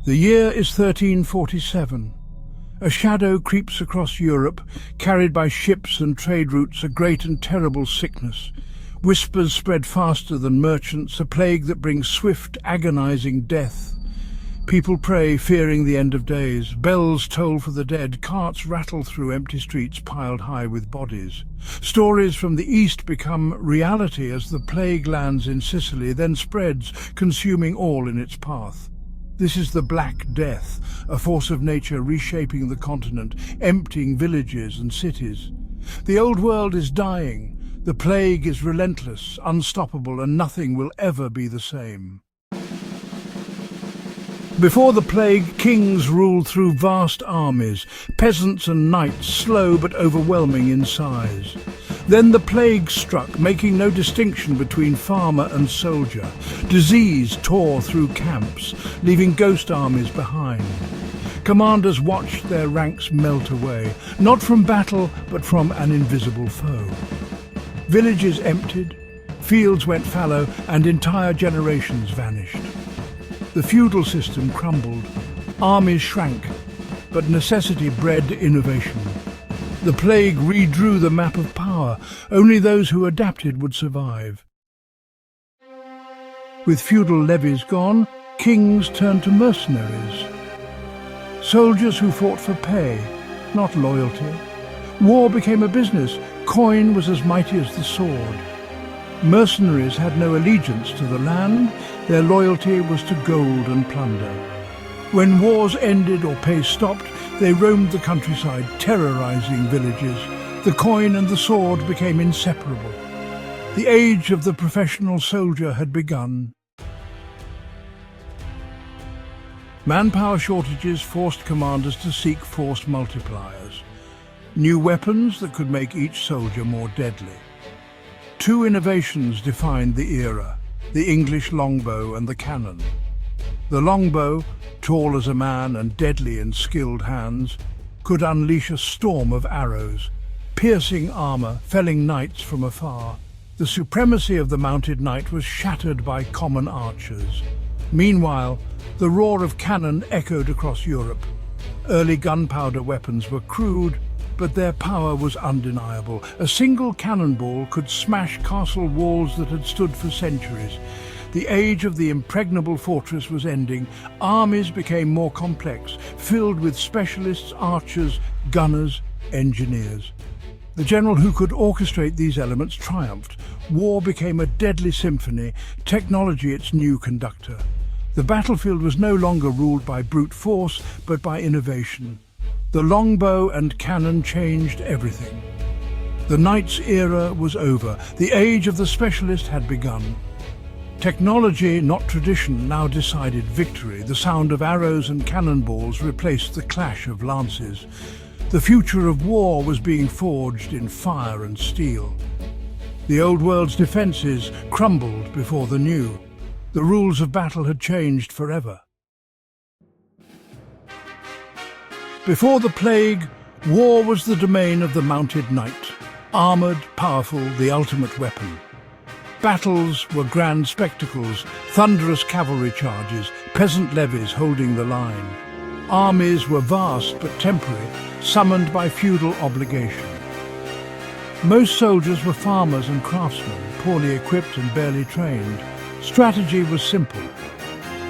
The year is 1347. A shadow creeps across Europe, carried by ships and trade routes, a great and terrible sickness. Whispers spread faster than merchants, a plague that brings swift, agonizing death. People pray, fearing the end of days. Bells toll for the dead. Carts rattle through empty streets piled high with bodies. Stories from the east become reality as the plague lands in Sicily, then spreads, consuming all in its path. This is the Black Death, a force of nature reshaping the continent, emptying villages and cities. The old world is dying. The plague is relentless, unstoppable, and nothing will ever be the same. Before the plague, kings ruled through vast armies, peasants and knights slow but overwhelming in size. Then the plague struck, making no distinction between farmer and soldier. Disease tore through camps, leaving ghost armies behind. Commanders watched their ranks melt away, not from battle but from an invisible foe. Villages emptied, fields went fallow, and entire generations vanished. The feudal system crumbled, armies shrank, but necessity bred innovation. The plague redrew the map of power. Only those who adapted would survive. With feudal levies gone, kings turned to mercenaries. Soldiers who fought for pay, not loyalty. War became a business. Coin was as mighty as the sword. Mercenaries had no allegiance to the land. Their loyalty was to gold and plunder. When wars ended or pay stopped, they roamed the countryside, terrorizing villages. The coin and the sword became inseparable. The age of the professional soldier had begun. Manpower shortages forced commanders to seek force multipliers. New weapons that could make each soldier more deadly. Two innovations defined the era: the English longbow and the cannon. The longbow, tall as a man and deadly in skilled hands, could unleash a storm of arrows, piercing armor, felling knights from afar. The supremacy of the mounted knight was shattered by common archers. Meanwhile, the roar of cannon echoed across Europe. Early gunpowder weapons were crude, but their power was undeniable. A single cannonball could smash castle walls that had stood for centuries. The age of the impregnable fortress was ending. Armies became more complex, filled with specialists, archers, gunners, engineers. The general who could orchestrate these elements triumphed. War became a deadly symphony, technology its new conductor. The battlefield was no longer ruled by brute force, but by innovation. The longbow and cannon changed everything. The knight's era was over. The age of the specialist had begun. Technology, not tradition, now decided victory. The sound of arrows and cannonballs replaced the clash of lances. The future of war was being forged in fire and steel. The old world's defenses crumbled before the new. The rules of battle had changed forever. Before the plague, war was the domain of the mounted knight. Armoured, powerful, the ultimate weapon. Battles were grand spectacles, thunderous cavalry charges, peasant levies holding the line. Armies were vast but temporary, summoned by feudal obligation. Most soldiers were farmers and craftsmen, poorly equipped and barely trained. Strategy was simple: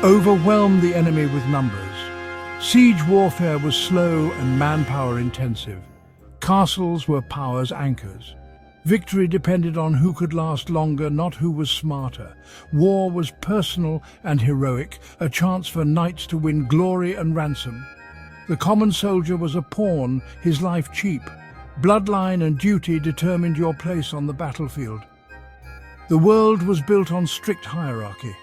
overwhelm the enemy with numbers. Siege warfare was slow and manpower intensive. Castles were power's anchors. Victory depended on who could last longer, not who was smarter. War was personal and heroic, a chance for knights to win glory and ransom. The common soldier was a pawn, his life cheap. Bloodline and duty determined your place on the battlefield. The world was built on strict hierarchy.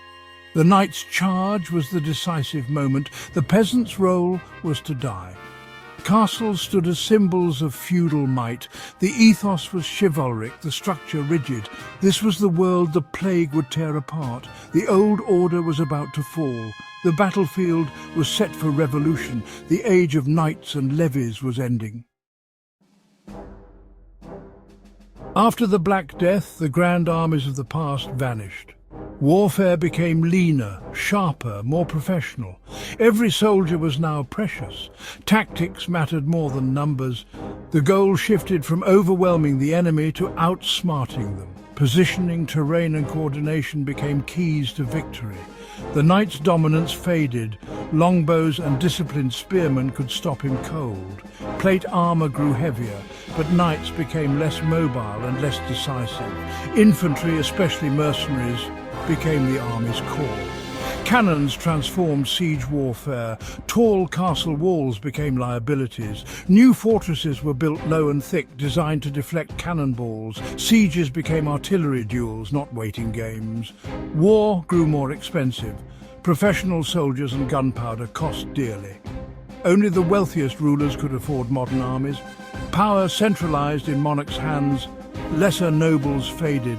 The knight's charge was the decisive moment. The peasant's role was to die. Castles stood as symbols of feudal might. The ethos was chivalric, the structure rigid. This was the world the plague would tear apart. The old order was about to fall. The battlefield was set for revolution. The age of knights and levies was ending. After the Black Death, the grand armies of the past vanished. Warfare became leaner, sharper, more professional. Every soldier was now precious. Tactics mattered more than numbers. The goal shifted from overwhelming the enemy to outsmarting them. Positioning, terrain and coordination became keys to victory. The knight's dominance faded. Longbows and disciplined spearmen could stop him cold. Plate armor grew heavier, but knights became less mobile and less decisive. Infantry, especially mercenaries, became the army's core. Cannons transformed siege warfare. Tall castle walls became liabilities. New fortresses were built low and thick, designed to deflect cannonballs. Sieges became artillery duels, not waiting games. War grew more expensive. Professional soldiers and gunpowder cost dearly. Only the wealthiest rulers could afford modern armies. Power centralized in monarchs' hands. Lesser nobles faded.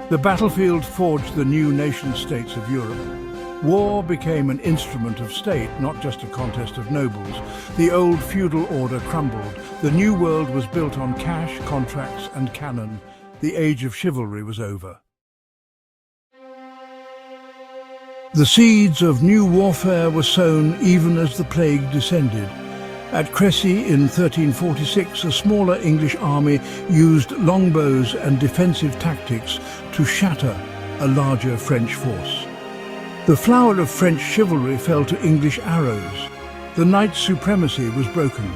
The battlefield forged the new nation-states of Europe. War became an instrument of state, not just a contest of nobles. The old feudal order crumbled. The new world was built on cash, contracts and cannon. The age of chivalry was over. The seeds of new warfare were sown even as the plague descended. At Crécy in 1346, a smaller English army used longbows and defensive tactics to shatter a larger French force. The flower of French chivalry fell to English arrows. The knight's supremacy was broken.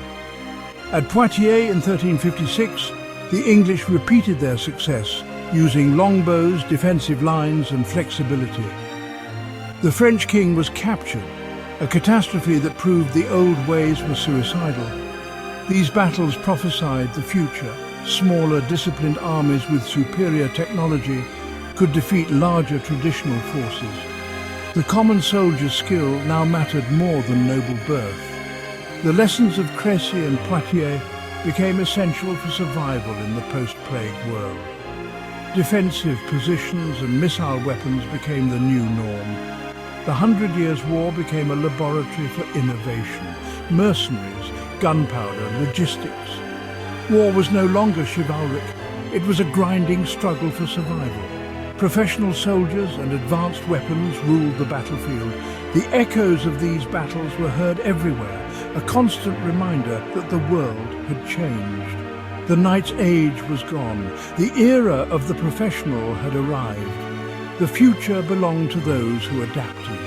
At Poitiers in 1356, the English repeated their success, using longbows, defensive lines and flexibility. The French king was captured, a catastrophe that proved the old ways were suicidal. These battles prophesied the future. Smaller, disciplined armies with superior technology could defeat larger traditional forces. The common soldier's skill now mattered more than noble birth. The lessons of Crécy and Poitiers became essential for survival in the post-plague world. Defensive positions and missile weapons became the new norm. The 100 Years' War became a laboratory for innovation. Mercenaries, gunpowder, logistics. War was no longer chivalric. It was a grinding struggle for survival. Professional soldiers and advanced weapons ruled the battlefield. The echoes of these battles were heard everywhere, a constant reminder that the world had changed. The knight's age was gone. The era of the professional had arrived. The future belonged to those who adapted.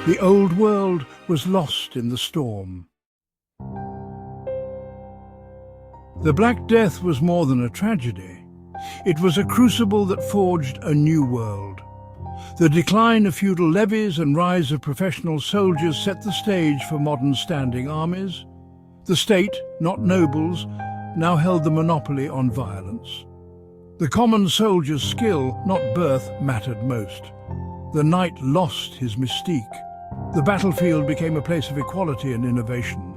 The old world was lost in the storm. The Black Death was more than a tragedy. It was a crucible that forged a new world. The decline of feudal levies and rise of professional soldiers set the stage for modern standing armies. The state, not nobles, now held the monopoly on violence. The common soldier's skill, not birth, mattered most. The knight lost his mystique. The battlefield became a place of equality and innovation.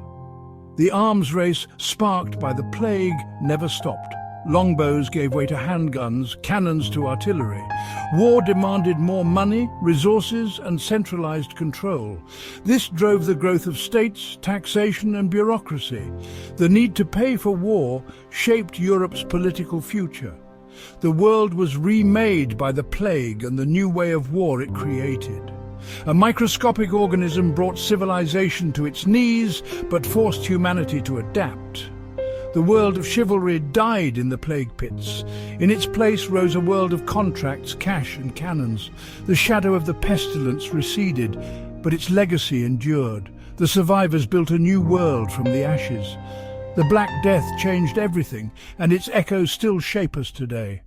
The arms race, sparked by the plague, never stopped. Longbows gave way to handguns, cannons to artillery. War demanded more money, resources, and centralized control. This drove the growth of states, taxation, and bureaucracy. The need to pay for war shaped Europe's political future. The world was remade by the plague and the new way of war it created. A microscopic organism brought civilization to its knees, but forced humanity to adapt. The world of chivalry died in the plague pits. In its place rose a world of contracts, cash and cannons. The shadow of the pestilence receded, but its legacy endured. The survivors built a new world from the ashes. The Black Death changed everything, and its echoes still shape us today.